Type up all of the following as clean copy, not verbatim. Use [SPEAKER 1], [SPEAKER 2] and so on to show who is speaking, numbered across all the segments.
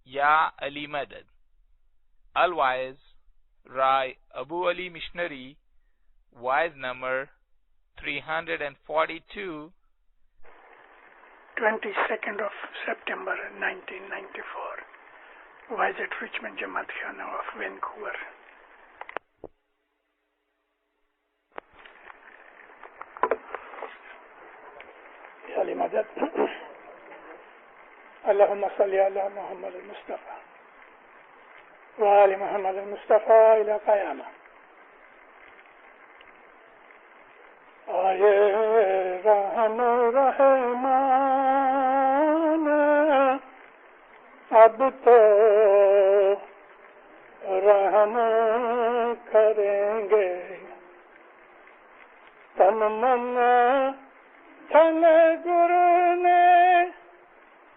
[SPEAKER 1] Ya Ali Madad. Otherwise, Rai Abu Ali Missionary, wise number 342,
[SPEAKER 2] 22nd of September 1994, wise at Richmond Jamaat Khana of Vancouver. Ya Ali Madad. Allahumma salli ala Muhammad al-Mustafa wa ali Muhammad al-Mustafa ila qiyamah. Aye Rahman Rahman ab to rahm karenge tan man dhan guru ne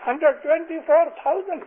[SPEAKER 2] 124,000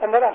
[SPEAKER 2] 15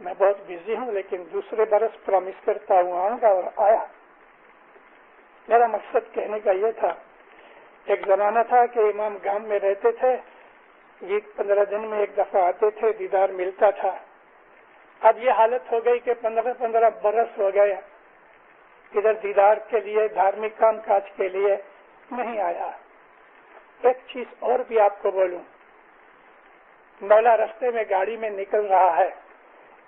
[SPEAKER 2] میں بہت busy ہوں لیکن دوسرے برس promise کرتا ہوں آؤں گا، اور آیا۔ میرا مقصد کہنے کا یہ تھا، ایک زمانہ تھا کہ امام گام میں رہتے تھے، یہ 15 دن میں ایک دفعہ آتے تھے، دیدار ملتا تھا۔ اب یہ حالت ہو گئی کہ 15 برس ہو گئے، ادھر دیدار کے لیے، دھارمک کام کاج کے لیے نہیں آیا۔ ایک چیز اور بھی آپ کو بولوں، مولا رستے میں گاڑی میں نکل رہا ہے،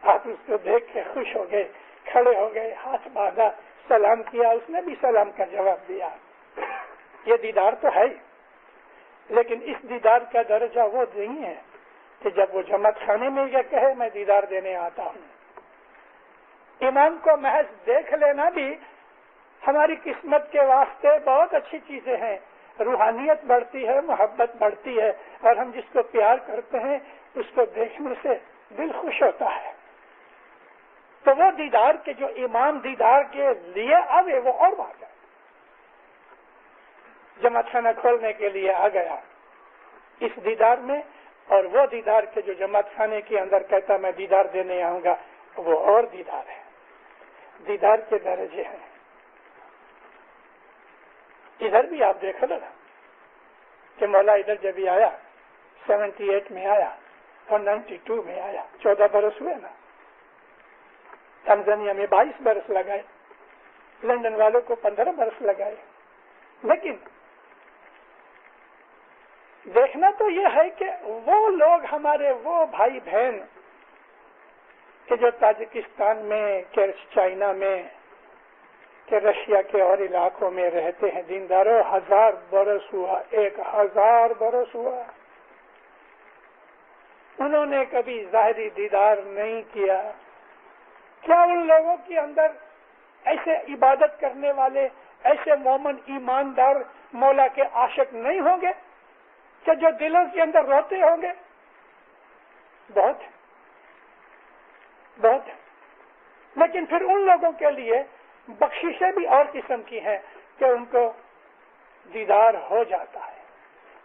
[SPEAKER 2] آپ اس کو دیکھ کے خوش ہو گئے، کھڑے ہو گئے، ہاتھ باندھا، سلام کیا، اس نے بھی سلام کا جواب دیا۔ یہ دیدار تو ہے، لیکن اس دیدار کا درجہ وہ نہیں ہے کہ جب وہ جماعت خانے میں یہ کہے میں دیدار دینے آتا ہوں۔ امام کو محض دیکھ لینا بھی ہماری قسمت کے واسطے بہت اچھی چیزیں ہیں، روحانیت بڑھتی ہے، محبت بڑھتی ہے، اور ہم جس کو پیار کرتے ہیں اس کو دیکھنے سے دل خوش ہوتا ہے۔ تو وہ دیدار کے جو امام دیدار کے لیے آوے وہ اور بات ہے، جماعت خانہ کھولنے کے لیے آ گیا اس دیدار میں، اور وہ دیدار کے جو جماعت خانے کے اندر کہتا میں دیدار دینے آؤں گا وہ اور دیدار ہے۔ دیدار کے درجے ہیں۔ ادھر بھی آپ دیکھ لو کہ مولا ادھر جب ہی آیا 78 میں آیا اور 92 میں آیا، 14 برس ہوئے نا۔ تنزانیہ میں 22 برس لگائے، لندن والوں کو 15 برس لگائے، لیکن دیکھنا تو یہ ہے کہ وہ لوگ ہمارے وہ بھائی بہن کہ جو تاجکستان میں، کہ چائنا میں، کہ رشیا کے اور علاقوں میں رہتے ہیں، دینداروں، 1000 برس ہوا، 1000 برس ہوا، انہوں نے کبھی ظاہری دیدار نہیں کیا۔ کیا ان لوگوں کے اندر ایسے عبادت کرنے والے، ایسے مومن ایماندار مولا کے عاشق نہیں ہوں گے کہ جو دلوں کے اندر روتے ہوں گے؟ بہت بہت۔ لیکن پھر ان لوگوں کے لیے بخششیں بھی اور قسم کی ہیں کہ ان کو دیدار ہو جاتا ہے،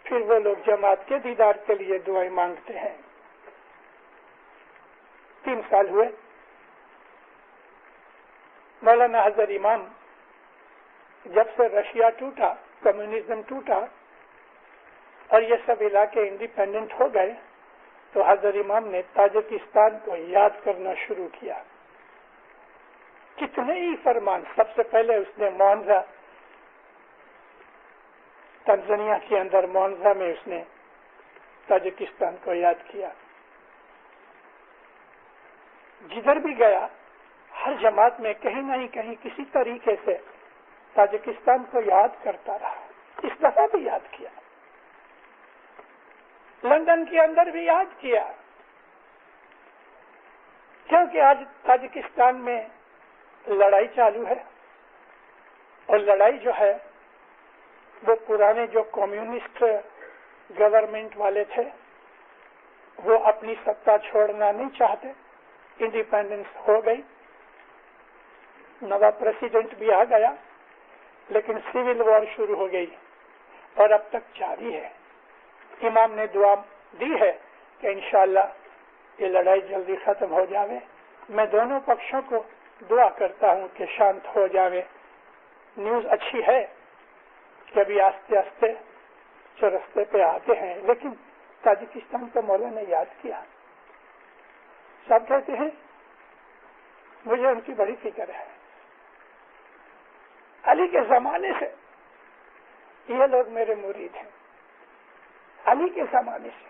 [SPEAKER 2] پھر وہ لوگ جماعت کے دیدار کے لیے دعائیں مانگتے ہیں۔ 3 سال ہوئے، مولانا حضرت امام جب سے رشیا ٹوٹا، کمیونزم ٹوٹا اور یہ سب علاقے انڈیپینڈنٹ ہو گئے، تو حضرت امام نے تاجکستان کو یاد کرنا شروع کیا۔ کتنے ہی فرمان، سب سے پہلے اس نے مونزا، تنزانیہ کے اندر مونزا میں اس نے تاجکستان کو یاد کیا۔ جدھر بھی گیا ہر جماعت میں کہیں نہ کہیں کسی طریقے سے تاجکستان کو یاد کرتا رہا۔ اس دفعہ بھی یاد کیا، لندن کے اندر بھی یاد کیا، کیونکہ آج تاجکستان میں لڑائی چالو ہے، اور لڑائی جو ہے وہ پرانے جو کمیونسٹ گورنمنٹ والے تھے وہ اپنی ستا چھوڑنا نہیں چاہتے، انڈیپینڈنس ہو گئی، نوا پریسیڈنٹ بھی آ گیا، لیکن سیول وار شروع ہو گئی اور اب تک جاری ہے۔ امام نے دعا دی ہے کہ انشاءاللہ یہ لڑائی جلدی ختم ہو جاوے۔ میں دونوں پکشوں کو دعا کرتا ہوں کہ شانت ہو جاوے۔ نیوز اچھی ہے کہ ابھی آستے آستے جو رستے پہ آتے ہیں، لیکن تاجکستان کو مولا نے یاد کیا۔ سب کہتے ہیں مجھے ان کی بڑی فکر ہے۔ علی کے زمانے سے یہ لوگ میرے مرید ہیں، علی کے زمانے سے۔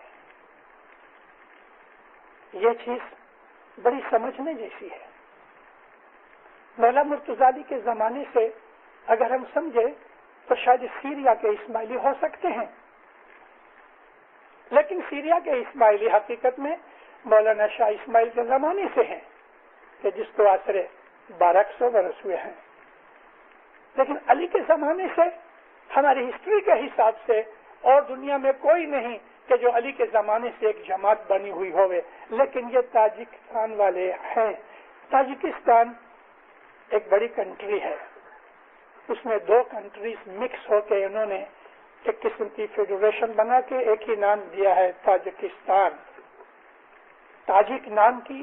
[SPEAKER 2] یہ چیز بڑی سمجھنے جیسی ہے۔ مولا مرتضی علی کے زمانے سے اگر ہم سمجھے تو شاید سیریا کے اسماعیلی ہو سکتے ہیں، لیکن سیریا کے اسماعیلی حقیقت میں مولانا شاہ اسماعیل کے زمانے سے ہیں، کہ جس کو آسرے 1200 برس ہوئے ہیں۔ لیکن علی کے زمانے سے ہماری ہسٹری کے حساب سے اور دنیا میں کوئی نہیں کہ جو علی کے زمانے سے ایک جماعت بنی ہوئی ہوئے، لیکن یہ تاجکستان والے ہیں۔ تاجکستان ایک بڑی کنٹری ہے، اس میں 2 کنٹریز مکس ہو کے انہوں نے ایک قسم کی فیڈریشن بنا کے ایک ہی نام دیا ہے تاجکستان۔ تاجک نام کی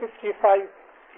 [SPEAKER 2] 55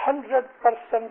[SPEAKER 2] 100%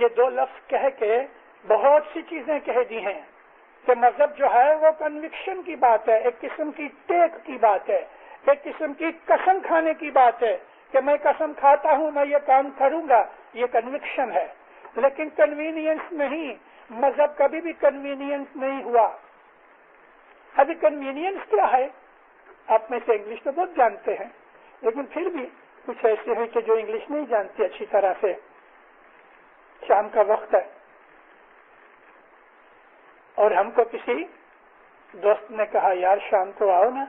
[SPEAKER 2] یہ دو لفظ کہہ کے بہت سی چیزیں کہہ دی ہیں کہ مذہب جو ہے وہ کنوکشن کی بات ہے، ایک قسم کی ٹیک کی بات ہے، ایک قسم کی قسم کھانے کی بات ہے کہ میں قسم کھاتا ہوں میں یہ کام کروں گا، یہ کنوکشن ہے، لیکن کنوینئنس نہیں۔ مذہب کبھی بھی کنوینئنس نہیں ہوا۔ ابھی کنوینئنس کیا ہے؟ آپ میں سے انگلش تو بہت جانتے ہیں، لیکن پھر بھی کچھ ایسے ہیں کہ جو انگلش نہیں جانتے اچھی طرح سے۔ شام کا وقت ہے اور ہم کو کسی دوست نے کہا یار شام کو آؤ نا،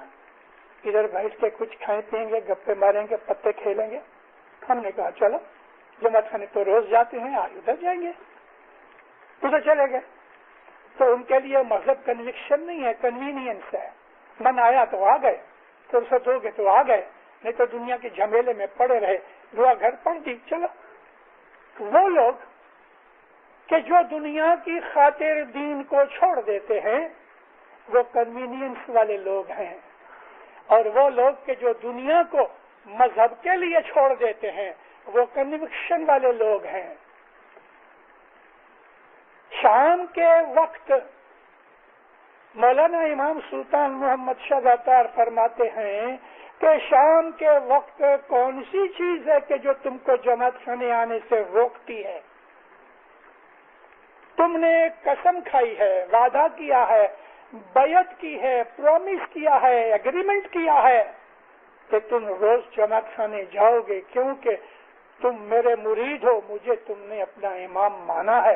[SPEAKER 2] ادھر بیٹھ کے کچھ کھائیں پیئیں گے، گپے ماریں گے، پتے کھیلیں گے۔ ہم نے کہا چلو، جماعت خانے تو روز جاتے ہیں، آج ادھر جائیں گے، ادھر چلے گئے۔ تو ان کے لیے مذہب کنوکشن نہیں ہے، کنوینئنس ہے۔ من آیا تو آ گئے، فرصت ہو گئے تو آ گئے، نہیں تو دنیا کے جھمیلے میں پڑے رہے، دعا گھر پڑھ دی، چلو۔ وہ لوگ کہ جو دنیا کی خاطر دین کو چھوڑ دیتے ہیں وہ کنوینئنس والے لوگ ہیں، اور وہ لوگ کہ جو دنیا کو مذہب کے لیے چھوڑ دیتے ہیں وہ کنوکشن والے لوگ ہیں۔ شام کے وقت مولانا امام سلطان محمد شاہ عطار فرماتے ہیں کہ شام کے وقت کون سی چیز ہے کہ جو تم کو جماعت خانے آنے سے روکتی ہے؟ تم نے قسم کھائی ہے، وعدہ کیا ہے، بیعت کی ہے، پرومس کیا ہے، ایگریمنٹ کیا ہے کہ تم روز جماعت خانے جاؤ گے، کیونکہ تم میرے مرید ہو، مجھے تم نے اپنا امام مانا ہے،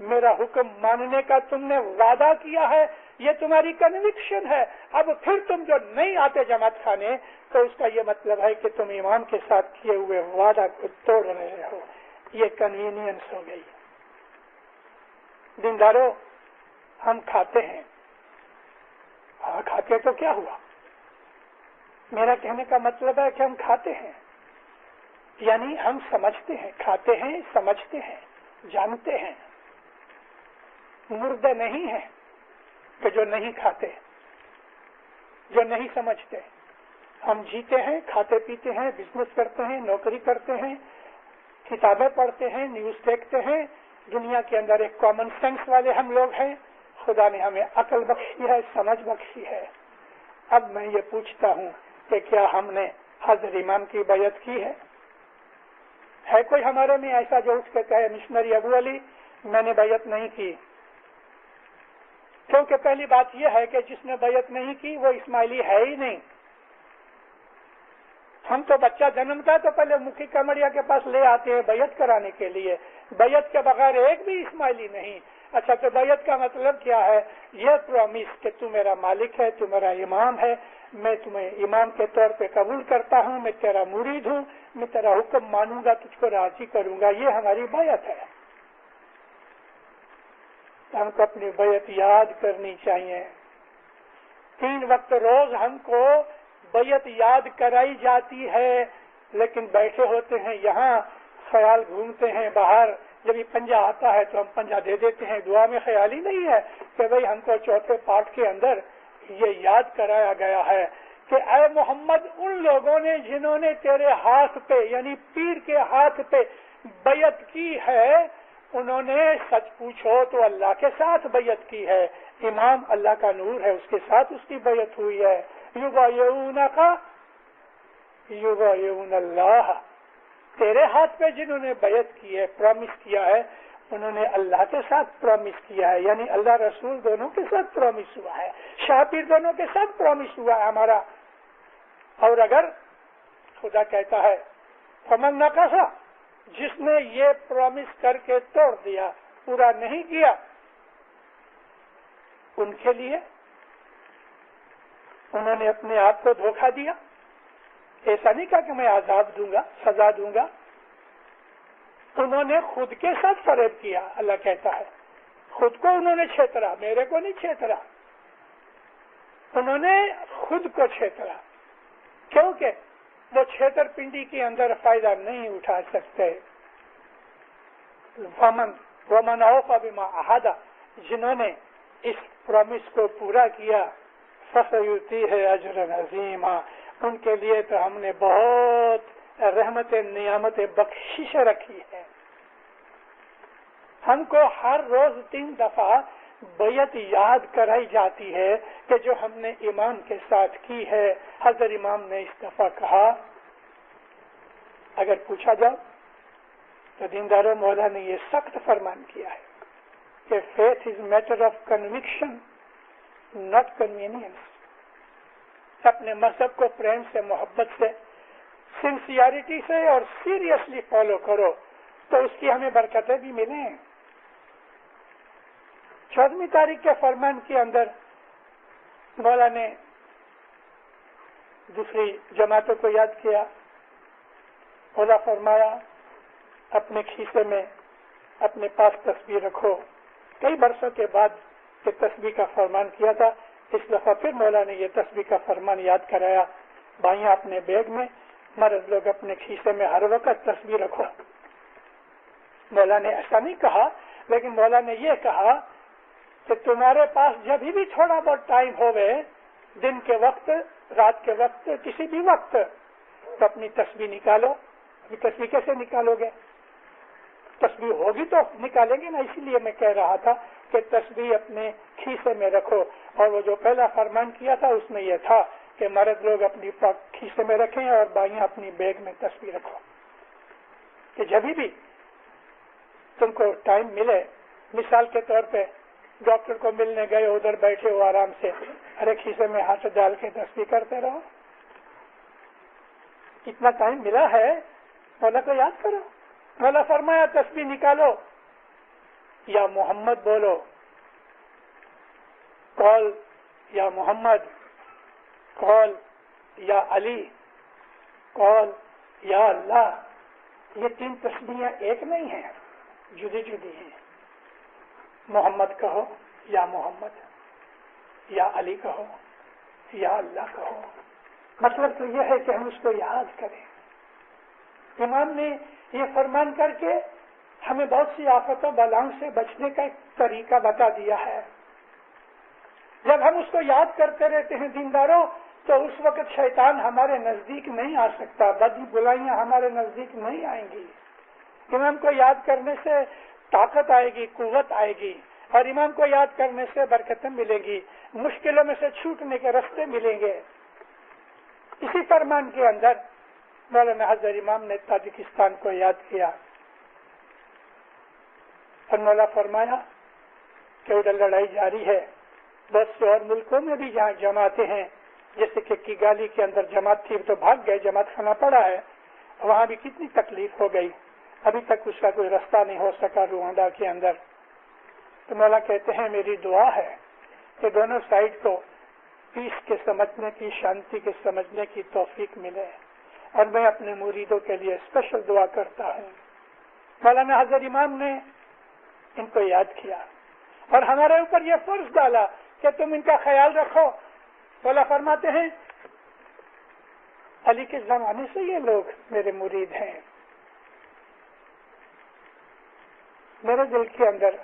[SPEAKER 2] میرا حکم ماننے کا تم نے وعدہ کیا ہے، یہ تمہاری کنوکشن ہے۔ اب پھر تم جو نہیں آتے جماعت خانے تو اس کا یہ مطلب ہے کہ تم امام کے ساتھ کیے ہوئے وعدہ کو توڑ رہے ہو، یہ کنوینئنس ہو گئی۔ دینداروں، ہم کھاتے ہیں، ہاں کھاتے تو کیا ہوا؟ میرا کہنے کا مطلب ہے کہ ہم کھاتے ہیں، یعنی ہم سمجھتے ہیں، کھاتے ہیں، سمجھتے ہیں، جانتے ہیں۔ مردے نہیں ہیں کہ جو نہیں کھاتے، جو نہیں سمجھتے۔ ہم جیتے ہیں، کھاتے پیتے ہیں، بزنس کرتے ہیں، نوکری کرتے ہیں، کتابیں پڑھتے ہیں، نیوز دیکھتے ہیں، دنیا کے اندر ایک کامن سینس والے ہم لوگ ہیں۔ خدا نے ہمیں عقل بخشی ہے، سمجھ بخشی ہے۔ اب میں یہ پوچھتا ہوں کہ کیا ہم نے حضرت امام کی بیعت کی ہے کوئی ہمارے میں ایسا جو اٹھ کے کہے مشنری ابو علی میں نے بیعت نہیں کی؟ کیونکہ پہلی بات یہ ہے کہ جس نے بیعت نہیں کی وہ اسماعیلی ہے ہی نہیں۔ ہم تو بچہ جنمتا تو پہلے مکھی کمڑیا کے پاس لے آتے ہیں بیعت کرانے کے لیے، بیعت کے بغیر ایک بھی اسماعیلی نہیں۔ اچھا تو بیعت کا مطلب کیا ہے؟ یہ پرومس کہ تو میرا مالک ہے، تو میرا امام ہے، میں تمہیں امام کے طور پہ قبول کرتا ہوں، میں تیرا مرید ہوں، میں تیرا حکم مانوں گا، تجھ کو راضی کروں گا، یہ ہماری بیعت ہے۔ ہم کو اپنی بیعت یاد کرنی چاہیے۔ 3 وقت روز ہم کو بیعت یاد کرائی جاتی ہے، لیکن بیٹھے ہوتے ہیں یہاں، خیال گھومتے ہیں باہر، جب یہ پنجہ آتا ہے تو ہم پنجہ دے دیتے ہیں، دعا میں خیال ہی نہیں ہے کہ بھئی ہم کو چوتھے پارٹ کے اندر یہ یاد کرایا گیا ہے کہ اے محمد ان لوگوں نے جنہوں نے تیرے ہاتھ پہ یعنی پیر کے ہاتھ پہ بیعت کی ہے، انہوں نے سچ پوچھو تو اللہ کے ساتھ بیعت کی ہے، امام اللہ کا نور ہے، اس کے ساتھ اس کی بیعت ہوئی ہے۔ یبایعونک یبایعون اللہ، تیرے ہاتھ پہ جنہوں نے بیعت کی ہے، پرومس کیا ہے، انہوں نے اللہ کے ساتھ پرومس کیا ہے، یعنی اللہ رسول دونوں کے ساتھ پرومس ہوا ہے، شاہ پیر دونوں کے ساتھ پرومس ہوا ہے ہمارا۔ اور اگر خدا کہتا ہے فمن نقص، جس نے یہ پرومس کر کے توڑ دیا، پورا نہیں کیا، ان کے لیے انہوں نے اپنے آپ کو دھوکہ دیا۔ ایسا نہیں کہا کہ میں عذاب دوں گا، سزا دوں گا، انہوں نے خود کے ساتھ فریب کیا۔ اللہ کہتا ہے خود کو انہوں نے چھیترا، میرے کو نہیں چھیترا، انہوں نے خود کو چھیترا، کیونکہ وہ چھیتر پنڈی کے اندر فائدہ نہیں اٹھا سکتے۔ ومن اوفى بما عهد، جنہوں نے اس پرومس کو پورا کیا، فسيؤتيه اجرا عظيما، ان کے لیے تو ہم نے بہت رحمت نعمت بخشش رکھی ہے۔ ہم کو ہر روز 3 دفعہ بیعت یاد کرائی جاتی ہے کہ جو ہم نے امام کے ساتھ کی ہے. حضرت امام نے اس دفعہ کہا، اگر پوچھا جائے تو دینداروں مولا نے یہ سخت فرمان کیا ہے کہ faith is matter of conviction not convenience. اپنے مذہب کو پریم سے، محبت سے، سنسیئرٹی سے اور سیریسلی فالو کرو تو اس کی ہمیں برکتیں بھی ملیں. 14 تاریخ کے فرمان کے اندر مولا نے دوسری جماعتوں کو یاد کیا. مولا فرمایا اپنے کھیسے میں اپنے پاس تسبیح رکھو. کئی برسوں کے بعد یہ تسبیح کا فرمان کیا تھا، اس دفعہ پھر مولا نے یہ تسبیح کا فرمان یاد کرایا. بائیاں اپنے بیگ میں، مرد لوگ اپنے کھیسے میں ہر وقت تسبیح رکھو. مولا نے ایسا نہیں کہا، لیکن مولا نے یہ کہا کہ تمہارے پاس جب بھی تھوڑا بہت ٹائم ہوئے، دن کے وقت، رات کے وقت، کسی بھی وقت، تو اپنی تسبیح نکالو. ابھی تسبیح کیسے نکالو گے؟ تسبیح ہوگی تو نکالیں گے نا. اسی لیے میں کہہ رہا تھا کہ تسبیح اپنے کھیسے میں رکھو. اور وہ جو پہلا فرمان کیا تھا اس میں یہ تھا کہ مرد لوگ اپنی کھیسے میں رکھیں اور بائیاں اپنی بیگ میں تسبیح رکھو. کہ جب بھی تم کو ٹائم ملے، مثال کے طور پہ ڈاکٹر کو ملنے گئے، ادھر بیٹھے ہو آرام سے، ارے کھیسے میں ہاتھ ڈال کے تسبیح کرتے رہو. اتنا ٹائم ملا ہے، مولا کو یاد کرو. مولا فرمایا تسبیح نکالو، یا محمد بولو، قول یا محمد، قول یا علی، قول یا اللہ. یہ 3 تسبیحیں ایک نہیں ہیں، جدی جدی ہیں. محمد کہو یا محمد، یا علی کہو یا اللہ کہو. مطلب تو یہ ہے کہ ہم اس کو یاد کریں. امام نے یہ فرمان کر کے ہمیں بہت سی آفتوں بلاؤں سے بچنے کا ایک طریقہ بتا دیا ہے. جب ہم اس کو یاد کرتے رہتے ہیں دینداروں، تو اس وقت شیطان ہمارے نزدیک نہیں آ سکتا، بدی بلائیاں ہمارے نزدیک نہیں آئیں گی. امام کو یاد کرنے سے طاقت آئے گی، قوت آئے گی، اور امام کو یاد کرنے سے برکتیں ملیں گی، مشکلوں میں سے چھوٹنے کے راستے ملیں گے. اسی فرمان کے اندر مولانا حضرت امام نے تاجکستان کو یاد کیا اور مولا فرمایا کہ ادھر لڑائی جاری ہے. بہت سے اور ملکوں میں بھی جہاں جماعتیں ہیں، جیسے کہ کیگالی کے اندر جماعت تھی تو بھاگ گئے، جماعت خانہ پڑا ہے. وہاں بھی کتنی تکلیف ہو گئی، ابھی تک اس کا کوئی راستہ نہیں ہو سکا روانڈا کے اندر. تو مولا کہتے ہیں میری دعا ہے کہ دونوں سائڈ کو پیس کے سمجھنے کی، شانتی کے سمجھنے کی توفیق ملے. اور میں اپنے مریدوں کے لیے اسپیشل دعا کرتا ہوں. مولانا حضرت امام نے ان کو یاد کیا اور ہمارے اوپر یہ فرض ڈالا کہ تم ان کا خیال رکھو. مولا فرماتے ہیں علی کے زمانے سے یہ لوگ میرے مرید ہیں. میرے دل کے اندر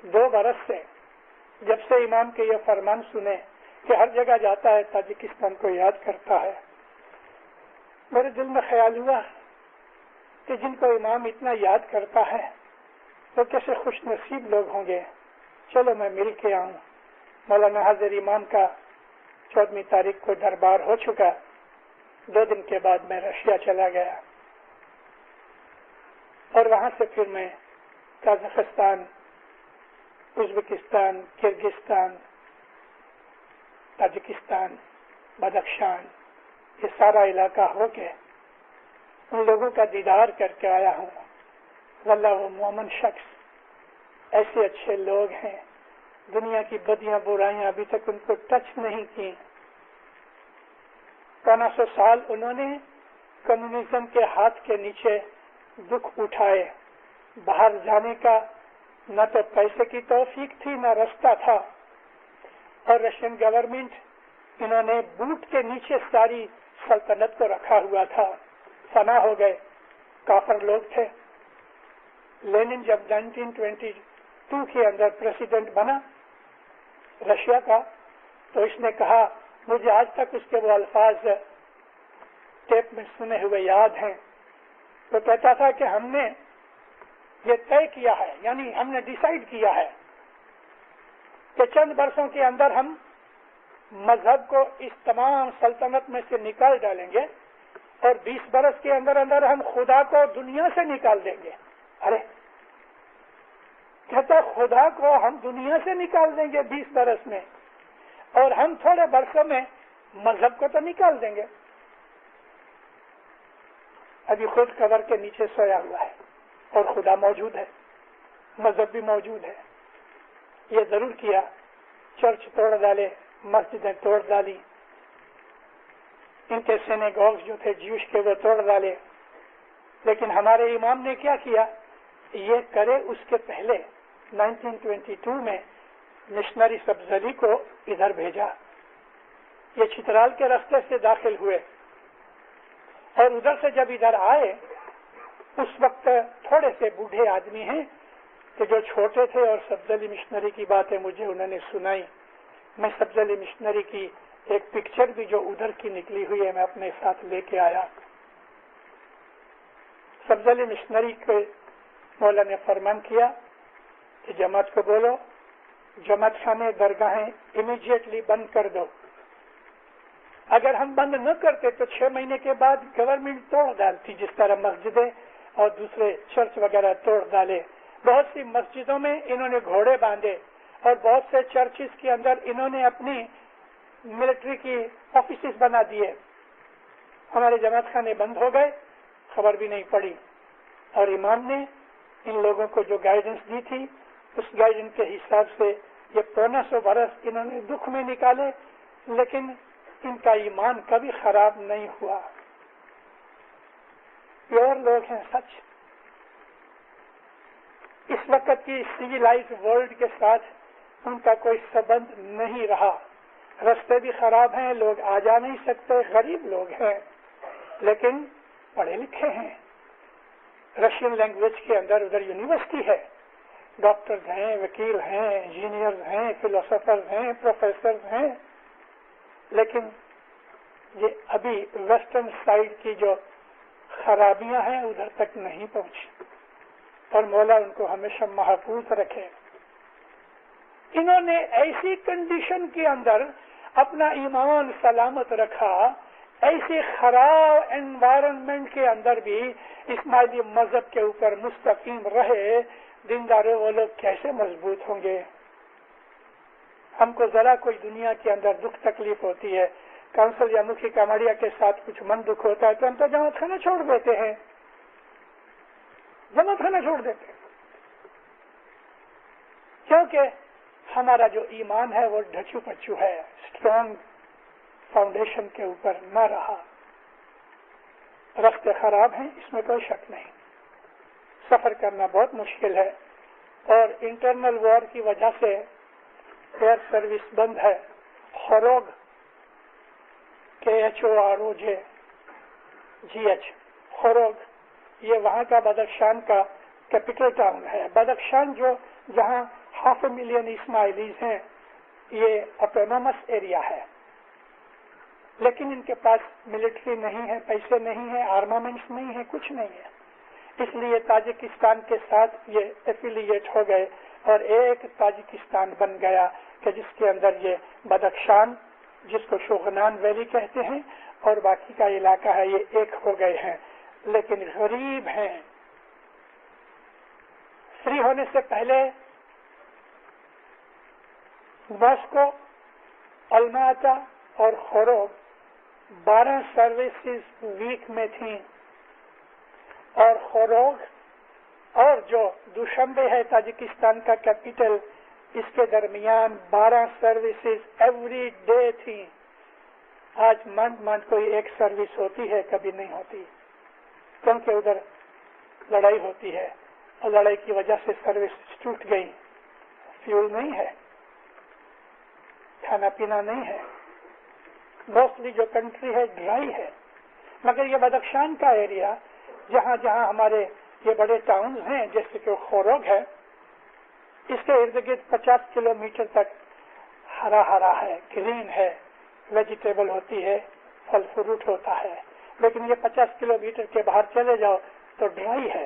[SPEAKER 2] 2 برس سے، جب سے امام کے یہ فرمان سنے کہ ہر جگہ جاتا ہے تاجکستان کو یاد کرتا ہے، میرے دل میں خیال ہوا کہ جن کو امام اتنا یاد کرتا ہے تو کیسے خوش نصیب لوگ ہوں گے. چلو میں مل کے آؤں. مولانا حضرت امام کا 14 تاریخ کو دربار ہو چکا. 2 دن کے بعد میں رشیا چلا گیا اور وہاں سے پھر میں Kazakhstan, Uzbekistan, Kyrgyzstan, Tajikistan, Badakhshan, یہ سارا علاقہ ہو کے ان لوگوں کا دیدار کر کے آیا ہوں. واللہ وہ مومن شخص، ایسے اچھے لوگ ہیں، دنیا کی بدیاں برائیاں ابھی تک ان کو ٹچ نہیں کی. 500 سال انہوں نے کمیونزم کے ہاتھ کے نیچے دکھ اٹھائے. باہر جانے کا نہ تو پیسے کی توفیق تھی، نہ راستہ تھا. اور رشین گورنمنٹ انہوں نے بوٹ کے نیچے ساری سلطنت کو رکھا ہوا تھا. فنا ہو گئے، کافر لوگ تھے. لینن جب 1922 کے اندر پریزیڈنٹ بنا رشیا کا، تو اس نے کہا، مجھے آج تک اس کے وہ الفاظ ٹیپ میں سنے ہوئے یاد ہیں. تو کہتا تھا کہ ہم نے یہ طے کیا ہے، یعنی ہم نے ڈیسائیڈ کیا ہے کہ چند برسوں کے اندر ہم مذہب کو اس تمام سلطنت میں سے نکال ڈالیں گے اور 20 برس کے اندر اندر ہم خدا کو دنیا سے نکال دیں گے۔ ارے کہتا خدا کو ہم دنیا سے نکال دیں گے 20 برس میں، اور ہم تھوڑے برسوں میں مذہب کو تو نکال دیں گے۔ ابھی خود قبر کے نیچے سویا ہوا ہے اور خدا موجود ہے، مذہب بھی موجود ہے۔ یہ ضرور کیا، چرچ توڑ ڈالے، مسجدیں توڑ ڈالی، ان کے سینیگوگز جو تھے جیوش کے وہ توڑ ڈالے، لیکن ہمارے امام نے کیا کیا؟ یہ کرے اس کے پہلے 1922 میں مشنری سبزلی کو ادھر بھیجا۔ یہ چترال کے راستے سے داخل ہوئے اور ادھر سے جب ادھر آئے، اس وقت تھوڑے سے بوڑھے آدمی ہیں کہ جو چھوٹے تھے، اور سبزلی مشنری کی باتیں مجھے انہوں نے سنائی۔ میں سبزلی مشنری کی ایک پکچر بھی جو ادھر کی نکلی ہوئی ہے میں اپنے ساتھ لے کے آیا۔ سبزلی مشنری کے مولا نے فرمان کیا کہ جماعت کو بولو، جماعت خانے درگاہیں امیڈیٹلی بند کر دو۔ اگر ہم بند نہ کرتے تو 6 مہینے کے بعد گورنمنٹ توڑ ڈالتی، جس طرح مسجدیں اور دوسرے چرچ وغیرہ توڑ ڈالے۔ بہت سی مسجدوں میں انہوں نے گھوڑے باندھے اور بہت سے چرچز کے اندر انہوں نے اپنی ملٹری کی آفیسز بنا دیے۔ ہمارے جماعت خانے بند ہو گئے، خبر بھی نہیں پڑی، اور امام نے ان لوگوں کو جو گائیڈنس دی تھی اس گائیڈنس کے حساب سے یہ 1.25 برس انہوں نے دکھ میں نکالے، لیکن ان کا ایمان کبھی خراب نہیں ہوا۔ پیور لوگ ہیں سچ۔ اس وقت کی سویلائز ورلڈ کے ساتھ ان کا کوئی سبند نہیں رہا۔ رستے بھی خراب ہیں، لوگ آ جا نہیں سکتے، غریب لوگ ہیں، لیکن پڑھے لکھے ہیں۔ رشین لینگویج کے اندر ادھر یونیورسٹی ہے، ڈاکٹرز ہیں، وکیل ہیں، انجینئرز ہیں، فلاسفرز ہیں، پروفیسرز ہیں، لیکن یہ ابھی ویسٹرن سائڈ کی جو خرابیاں ہیں ادھر تک نہیں پہنچی، اور مولا ان کو ہمیشہ محفوظ رکھے۔ انہوں نے ایسی کنڈیشن کے اندر اپنا ایمان سلامت رکھا، ایسی خراب انوائرمنٹ کے اندر بھی اسماعیلی مذہب کے اوپر مستقیم رہے۔ دینداروں وہ لوگ کیسے مضبوط ہوں گے؟ ہم کو ذرا کوئی دنیا کے اندر دکھ تکلیف ہوتی ہے، کونسل یا مکھی کامڑیا کے ساتھ کچھ من دکھ ہوتا ہے تو ہم تو جماعت خانہ چھوڑ دیتے ہیں، جماعت خانہ چھوڑ دیتے ہیں، کیونکہ ہمارا جو ایمان ہے وہ ڈھچو پچو ہے، اسٹرانگ فاؤنڈیشن کے اوپر نہ رہا۔ راستے خراب ہیں، اس میں کوئی شک نہیں، سفر کرنا بہت مشکل ہے، اور انٹرنل وار کی وجہ سے ایئر سروس بند ہے۔ خروگ KHOROGH خروگ، یہ وہاں کا بدخشان کا کیپٹل ٹاؤن ہے۔ بدخشان جو جہاں 500,000 اسماعیلیز ہیں، یہ آٹونومس ایریا ہے، لیکن ان کے پاس ملٹری نہیں ہے، پیسے نہیں ہیں، آرمامنٹس نہیں ہے، کچھ نہیں ہے، اس لیے تاجکستان کے ساتھ یہ ایفیلیٹ ہو گئے اور ایک تاجکستان بن گیا کہ جس کے اندر یہ بدخشان، جس کو شوغنان ویلی کہتے ہیں، اور باقی کا علاقہ ہے، یہ ایک ہو گئے ہیں، لیکن غریب ہیں۔ فری ہونے سے پہلے ماسکو، الماتا اور خروگ 12 سروسز ویک میں تھیں، اور خروگ اور جو دوشنبے ہے تاجکستان کا کیپٹل، اس کے درمیان 12 سروسز ایوری ڈے تھیں۔ آج مند کوئی ایک سروس ہوتی ہے، کبھی نہیں ہوتی، کیونکہ ادھر لڑائی ہوتی ہے، اور لڑائی کی وجہ سے سروس ٹوٹ گئی، فیول نہیں ہے، کھانا پینا نہیں ہے، موسٹلی جو کنٹری ہے ڈرائی ہے۔ مگر یہ بدخشان کا ایریا جہاں جہاں ہمارے یہ بڑے ٹاؤنز ہیں، جیسے کہ خروگ ہے، اس کے ارد گرد 50 کلومیٹر تک ہرا ہرا ہے، گرین ہے، ویجیٹیبل ہوتی ہے، پھل فروٹ ہوتا ہے، لیکن یہ 50 کلومیٹر کے باہر چلے جاؤ تو ڈرائی ہے،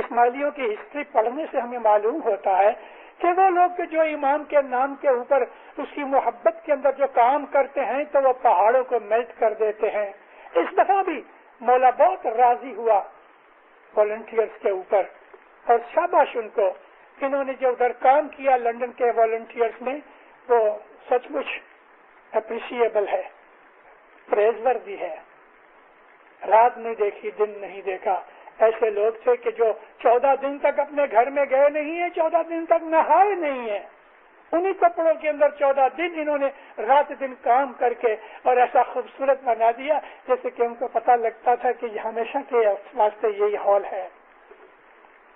[SPEAKER 2] اسماعیلیوں کی ہسٹری پڑھنے سے ہمیں معلوم ہوتا ہے کہ وہ لوگ جو امام کے نام کے اوپر اس کی محبت کے اندر جو کام کرتے ہیں تو وہ پہاڑوں کو میلٹ کر دیتے ہیں. اس دفعہ بھی مولا بہت راضی ہوا والنٹیئرز کے اوپر اور شاباش ان کو. انہوں نے جو ادھر کام کیا لندن کے والنٹیئرز نے وہ سچ مچ اپریشیبل ہے, پریز وردی ہے. رات نہیں دیکھی دن نہیں دیکھا. ایسے لوگ تھے کہ جو 14 دن تک اپنے گھر میں گئے نہیں ہیں, 14 دن تک نہائے نہیں ہیں. انہی کپڑوں کے اندر 14 دن انہوں نے رات دن کام کر کے اور ایسا خوبصورت بنا دیا جیسے کہ ان کو پتہ لگتا تھا کہ یہ ہمیشہ کے واسطے یہی ہال ہے.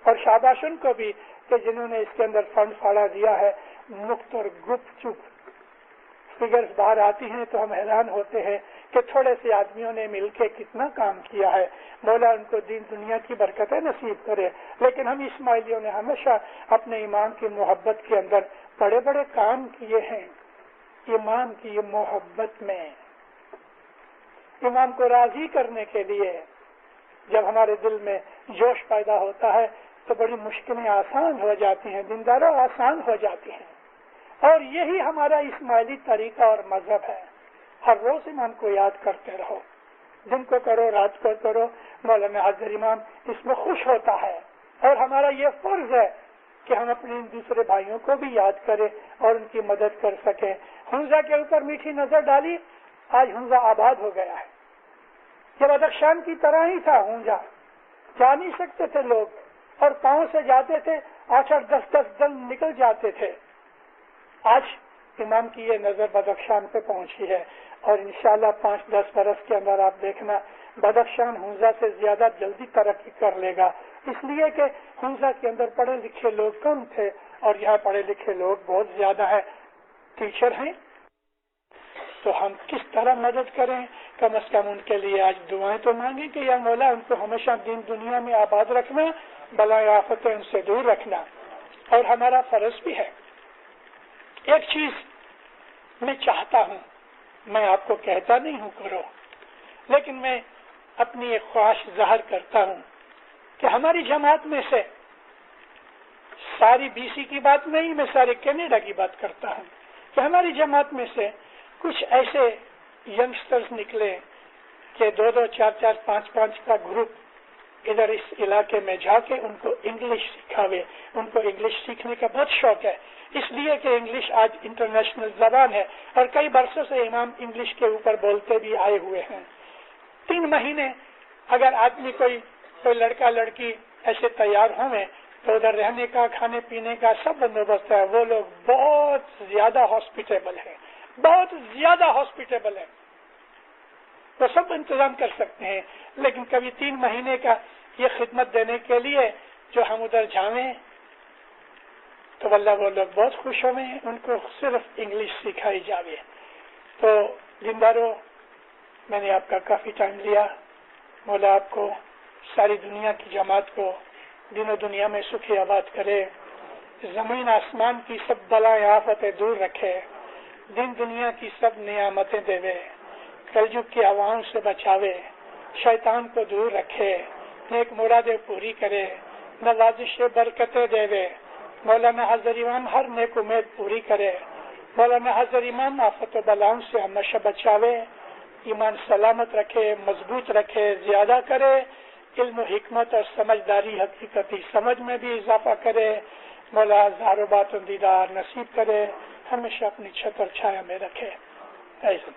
[SPEAKER 2] اور شاباش ان کو بھی کہ جنہوں نے اس کے اندر فنڈ پھاڑا دیا ہے. مفت اور گپ چپ فگرز باہر آتی ہیں تو ہم حیران ہوتے ہیں کہ تھوڑے سے آدمیوں نے مل کے کتنا کام کیا ہے. مولا ان کو دین دنیا کی برکتیں نصیب کرے. لیکن ہم اسماعیلیوں نے ہمیشہ اپنے امام کی محبت کے اندر بڑے بڑے کام کیے ہیں. امام کی محبت میں امام کو راضی کرنے کے لیے جب ہمارے دل میں جوش پیدا ہوتا ہے تو بڑی مشکلیں آسان ہو جاتی ہیں, دینداروں آسان ہو جاتی ہیں. اور یہی ہمارا اسماعیلی طریقہ اور مذہب ہے. ہر روز امام کو یاد کرتے رہو, دن کو کرو رات کو کرو. مولانا حضر امام اس میں خوش ہوتا ہے اور ہمارا یہ فرض ہے کہ ہم اپنے دوسرے بھائیوں کو بھی یاد کریں اور ان کی مدد کر سکیں. حنزہ کے اوپر میٹھی نظر ڈالی, آج حنزہ آباد ہو گیا ہے. یہ بدخشان کی طرح ہی تھا. حنزہ جا نہیں سکتے تھے لوگ اور پاؤں سے جاتے تھے, 8-10 دن نکل جاتے تھے. آج امام کی یہ نظر بدخشان پہ پہنچی ہے اور انشاءاللہ 5-10 برس کے اندر آپ دیکھنا بدخشان حنزہ سے زیادہ جلدی ترقی کر لے گا. اس لیے کہ حنزہ کے اندر پڑھے لکھے لوگ کم تھے اور یہاں پڑھے لکھے لوگ بہت زیادہ ہیں, ٹیچر ہیں. تو ہم کس طرح مدد کریں؟ کم از کم ان کے لیے آج دعائیں تو مانگیں کہ یا مولا ان کو ہمیشہ دین دنیا میں آباد رکھنا, بلائے آفتیں ان سے دور رکھنا. اور ہمارا فرض بھی ہے. ایک چیز میں چاہتا ہوں, میں آپ کو کہتا نہیں ہوں کرو, لیکن میں اپنی ایک خواہش ظاہر کرتا ہوں کہ ہماری جماعت میں سے ساری BC کی بات نہیں, میں سارے کینیڈا کی بات کرتا ہوں کہ ہماری جماعت میں سے کچھ ایسے ینگسٹرز نکلے کہ 2-2, 4-4, 5-5 کا گروپ ادھر اس علاقے میں جا کے ان کو انگلش سکھاوے. ان کو انگلش سیکھنے کا بہت شوق ہے, اس لیے کہ انگلش آج انٹرنیشنل زبان ہے اور کئی برسوں سے امام انگلش کے اوپر بولتے بھی آئے ہوئے ہیں. 3 مہینے اگر آدمی کوئی لڑکا لڑکی ایسے تیار ہوئے تو ادھر رہنے کا, کھانے پینے کا سب بندوبست ہے. وہ لوگ بہت زیادہ ہاسپٹیبل ہیں, بہت زیادہ ہاسپٹیبل ہیں, وہ سب انتظام کر سکتے ہیں. لیکن کبھی 3 مہینے کا یہ خدمت دینے کے لیے جو ہم ادھر جائیں تو واللہ وہ لوگ بہت خوش ہوئے ہیں, ان کو صرف انگلش سکھائی جاوے. تو دینداروں, میں نے آپ کا کافی ٹائم لیا. مولا آپ کو, ساری دنیا کی جماعت کو دین و دنیا میں سکھی آباد کرے, زمین آسمان کی سب بلائیں آفتیں دور رکھے, دین دنیا کی سب نعمتیں دے, کلجگ کی ہواؤں سے بچاوے, شیطان کو دور رکھے, نیک مرادیں پوری کرے, نوازش برکتیں دے. مولانا حضر امام ہر نیک امید پوری کرے. مولانا حضر امام آفت و بلاؤں سے ہمیشہ بچاوے, ایمان سلامت رکھے, مضبوط رکھے, زیادہ کرے, علم و حکمت اور سمجھداری حقیقتی سمجھ میں بھی اضافہ کرے. مولا زہر و باطن دیدار نصیب کرے, ہمیشہ اپنی چھتر چھایا میں رکھے. ایسا